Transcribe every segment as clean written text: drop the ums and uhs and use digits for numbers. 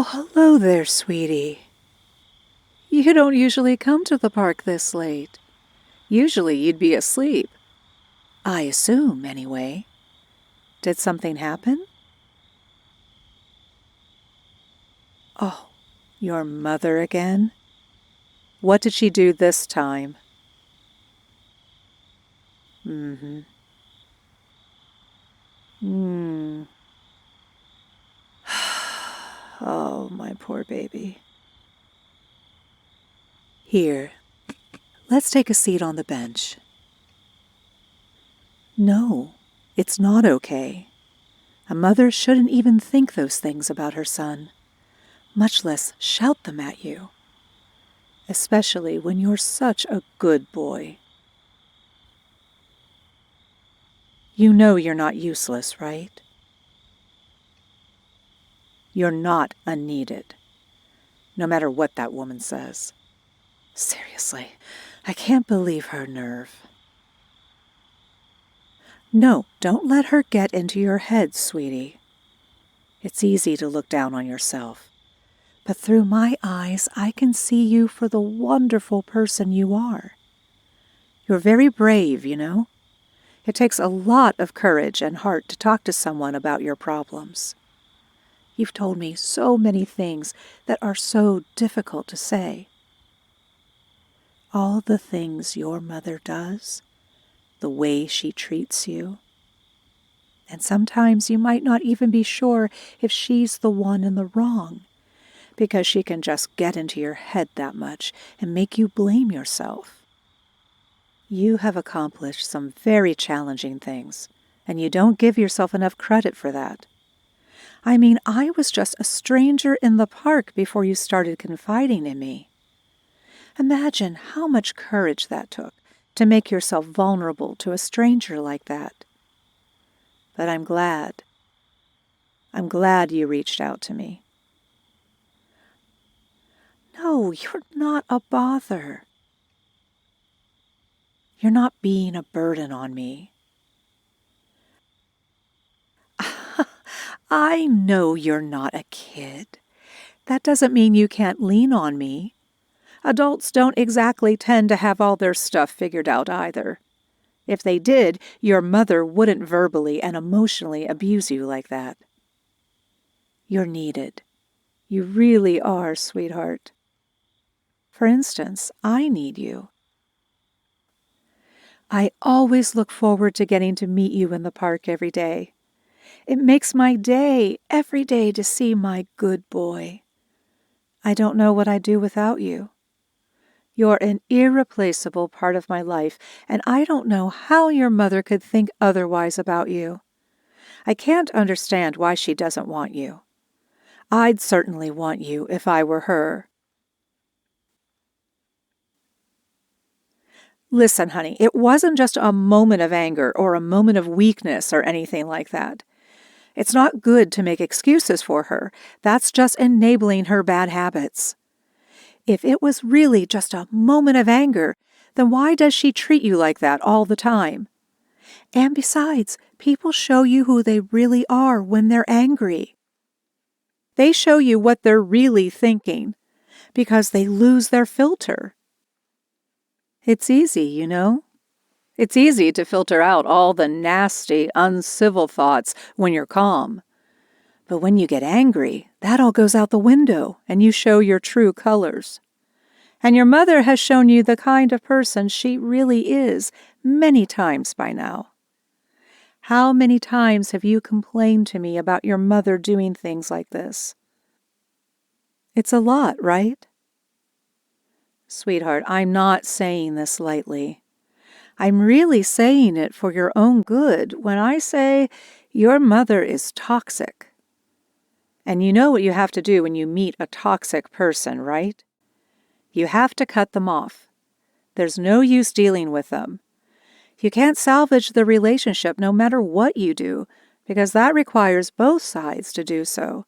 Oh, hello there, sweetie. You don't usually come to the park this late. Usually you'd be asleep. I assume, anyway. Did something happen? Oh, your mother again? What did she do this time? Mm-hmm. Hmm. Oh, my poor baby. Here, let's take a seat on the bench. No, it's not okay. A mother shouldn't even think those things about her son, much less shout them at you, especially when you're such a good boy. You know you're not useless, right? You're not unneeded, no matter what that woman says. Seriously, I can't believe her nerve. No, don't let her get into your head, sweetie. It's easy to look down on yourself, but through my eyes, I can see you for the wonderful person you are. You're very brave, you know. It takes a lot of courage and heart to talk to someone about your problems. You've told me so many things that are so difficult to say. All the things your mother does, the way she treats you. And sometimes you might not even be sure if she's the one in the wrong, because she can just get into your head that much and make you blame yourself. You have accomplished some very challenging things, and you don't give yourself enough credit for that. I mean, I was just a stranger in the park before you started confiding in me. Imagine how much courage that took to make yourself vulnerable to a stranger like that. But I'm glad. I'm glad you reached out to me. No, you're not a bother. You're not being a burden on me. I know you're not a kid. That doesn't mean you can't lean on me. Adults don't exactly tend to have all their stuff figured out either. If they did, your mother wouldn't verbally and emotionally abuse you like that. You're needed. You really are, sweetheart. For instance, I need you. I always look forward to getting to meet you in the park every day. It makes my day every day to see my good boy. I don't know what I'd do without you. You're an irreplaceable part of my life, and I don't know how your mother could think otherwise about you. I can't understand why she doesn't want you. I'd certainly want you if I were her. Listen, honey, it wasn't just a moment of anger or a moment of weakness or anything like that. It's not good to make excuses for her. That's just enabling her bad habits. If it was really just a moment of anger, then why does she treat you like that all the time? And besides, people show you who they really are when they're angry. They show you what they're really thinking because they lose their filter. It's easy, you know? It's easy to filter out all the nasty, uncivil thoughts when you're calm. But when you get angry, that all goes out the window and you show your true colors. And your mother has shown you the kind of person she really is many times by now. How many times have you complained to me about your mother doing things like this? It's a lot, right? Sweetheart, I'm not saying this lightly. I'm really saying it for your own good when I say your mother is toxic. And you know what you have to do when you meet a toxic person, right? You have to cut them off. There's no use dealing with them. You can't salvage the relationship no matter what you do, because that requires both sides to do so,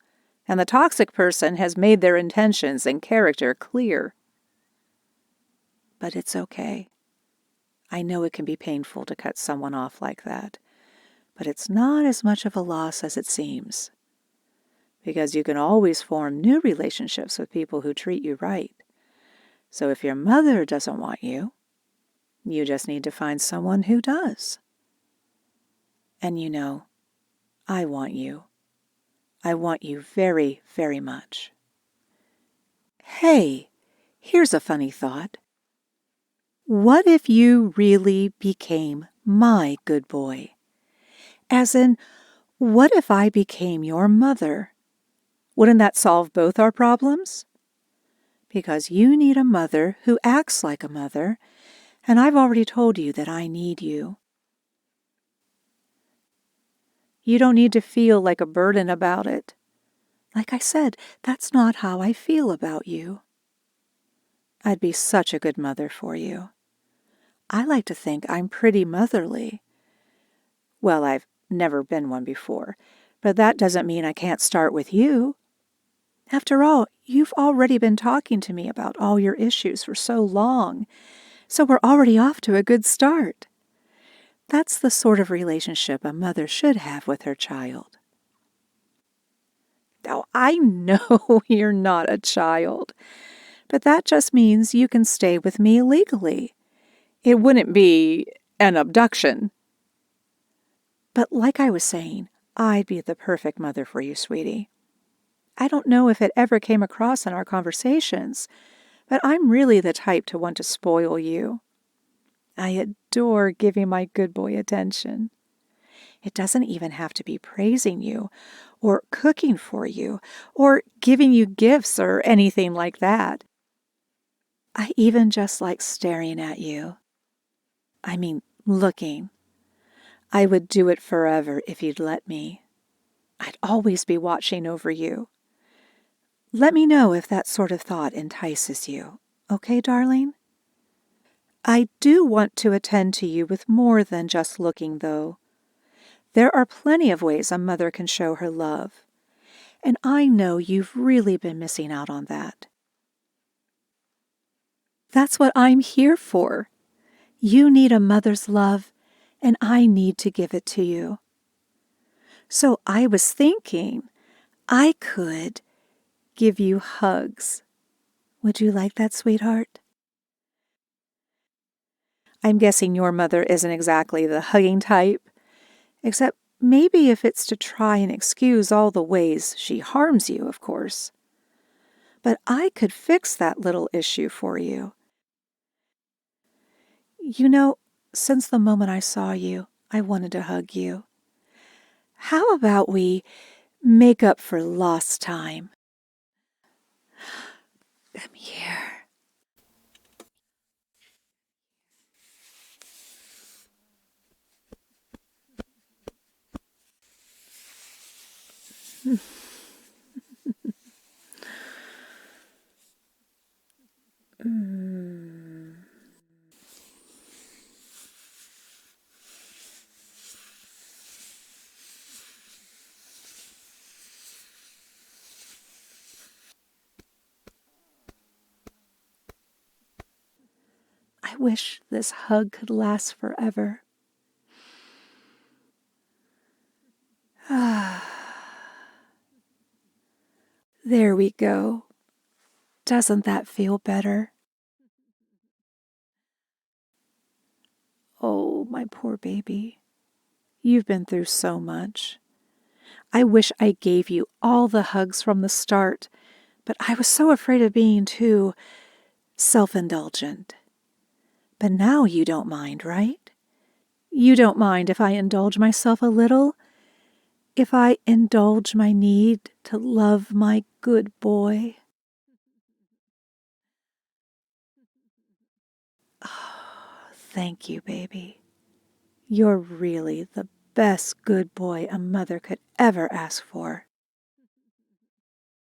and the toxic person has made their intentions and character clear. But it's okay. I know it can be painful to cut someone off like that, but it's not as much of a loss as it seems. because you can always form new relationships with people who treat you right. So if your mother doesn't want you, you just need to find someone who does. And you know, I want you. I want you very, very much. Hey, here's a funny thought. What if you really became my good boy? As in, what if I became your mother? Wouldn't that solve both our problems? Because you need a mother who acts like a mother, and I've already told you that I need you. You don't need to feel like a burden about it. Like I said, that's not how I feel about you. I'd be such a good mother for you. I like to think I'm pretty motherly. Well, I've never been one before, but that doesn't mean I can't start with you. After all, you've already been talking to me about all your issues for so long, so we're already off to a good start. That's the sort of relationship a mother should have with her child. Now, I know you're not a child, but that just means you can stay with me legally. It wouldn't be an abduction. But like I was saying, I'd be the perfect mother for you, sweetie. I don't know if it ever came across in our conversations, but I'm really the type to want to spoil you. I adore giving my good boy attention. It doesn't even have to be praising you, or cooking for you, or giving you gifts or anything like that. I even just like staring at you. I mean, looking. I would do it forever if you'd let me. I'd always be watching over you. Let me know if that sort of thought entices you. Okay, darling? I do want to attend to you with more than just looking, though. There are plenty of ways a mother can show her love, and I know you've really been missing out on that. That's what I'm here for. You need a mother's love, and I need to give it to you. So I was thinking I could give you hugs. Would you like that, sweetheart? I'm guessing your mother isn't exactly the hugging type, except maybe if it's to try and excuse all the ways she harms you, of course. But I could fix that little issue for you. You know, since the moment I saw you, I wanted to hug you. How about we make up for lost time? Come here. I wish this hug could last forever. There we go. Doesn't that feel better? Oh, my poor baby. You've been through so much. I wish I gave you all the hugs from the start, but I was so afraid of being too self-indulgent. But now you don't mind, right? You don't mind if I indulge myself a little? If I indulge my need to love my good boy? Oh, thank you, baby. You're really the best good boy a mother could ever ask for.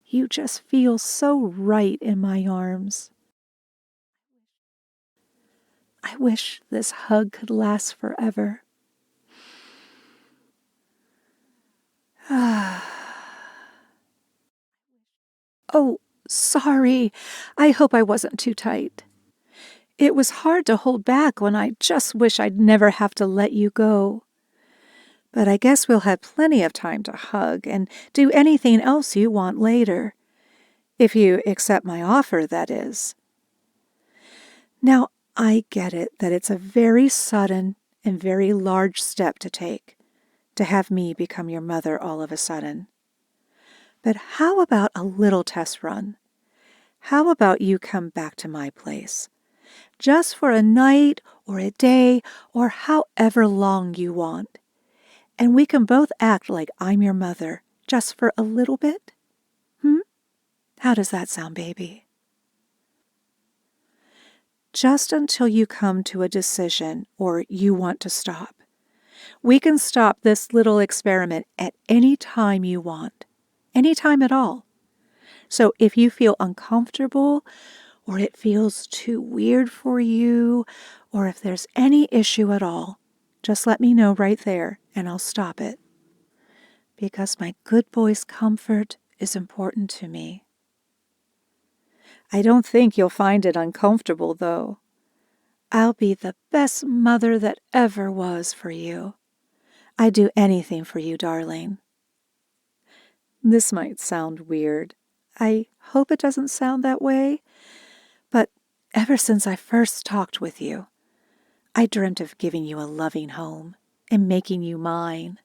You just feel so right in my arms. I wish this hug could last forever. Oh, sorry. I hope I wasn't too tight. It was hard to hold back when I just wish I'd never have to let you go. But I guess we'll have plenty of time to hug and do anything else you want later. If you accept my offer, that is. Now, I get it that it's a very sudden and very large step to take, to have me become your mother all of a sudden. But how about a little test run? How about you come back to my place? Just for a night or a day or however long you want. And we can both act like I'm your mother, just for a little bit? How does that sound, baby? Just until you come to a decision or you want to stop. We can stop this little experiment at any time you want, any time at all. So if you feel uncomfortable or it feels too weird for you, or if there's any issue at all, just let me know right there and I'll stop it. Because my good boy's comfort is important to me. I don't think you'll find it uncomfortable, though. I'll be the best mother that ever was for you. I'd do anything for you, darling. This might sound weird. I hope it doesn't sound that way. But ever since I first talked with you, I dreamt of giving you a loving home and making you mine.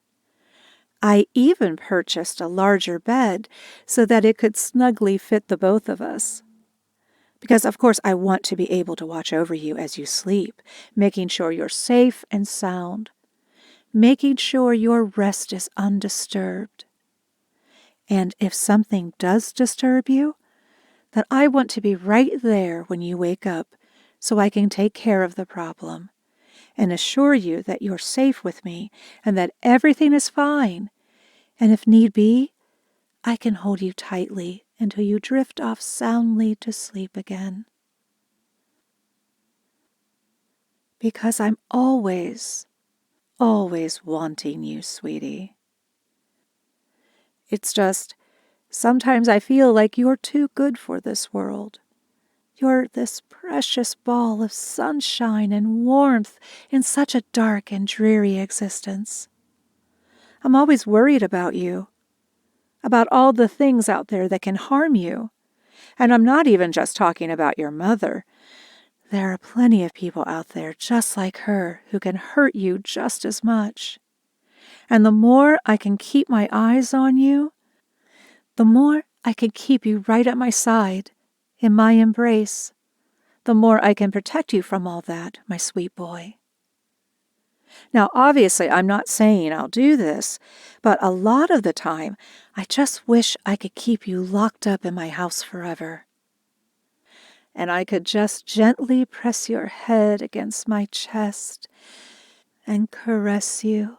I even purchased a larger bed so that it could snugly fit the both of us. Because, of course, I want to be able to watch over you as you sleep, making sure you're safe and sound, making sure your rest is undisturbed. And if something does disturb you, then I want to be right there when you wake up so I can take care of the problem and assure you that you're safe with me and that everything is fine. And if need be, I can hold you tightly until you drift off soundly to sleep again. Because I'm always wanting you, sweetie. It's just, sometimes I feel like you're too good for this world. You're this precious ball of sunshine and warmth in such a dark and dreary existence. I'm always worried about you, about all the things out there that can harm you. And I'm not even just talking about your mother. There are plenty of people out there just like her who can hurt you just as much. And the more I can keep my eyes on you, the more I can keep you right at my side, in my embrace, the more I can protect you from all that, my sweet boy. Now, obviously, I'm not saying I'll do this, but a lot of the time, I just wish I could keep you locked up in my house forever. And I could just gently press your head against my chest and caress you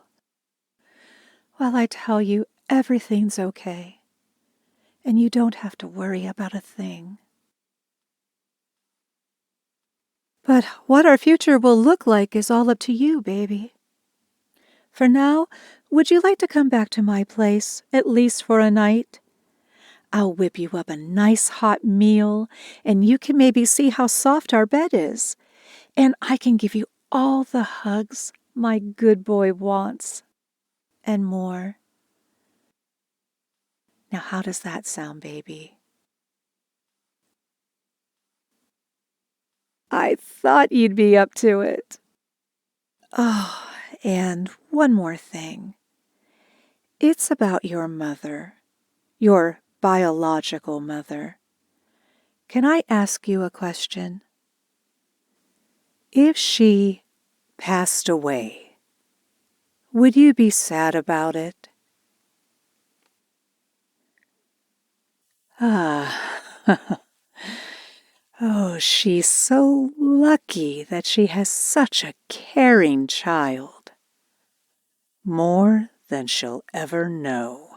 while I tell you everything's okay, and you don't have to worry about a thing. But what our future will look like is all up to you, baby. For now, would you like to come back to my place, at least for a night? I'll whip you up a nice hot meal, and you can maybe see how soft our bed is. And I can give you all the hugs my good boy wants, and more. Now, how does that sound, baby? I thought you'd be up to it. Oh, and one more thing. It's about your mother, your biological mother. Can I ask you a question? If she passed away, would you be sad about it? Ah, oh, she's so lucky that she has such a caring child. More than she'll ever know.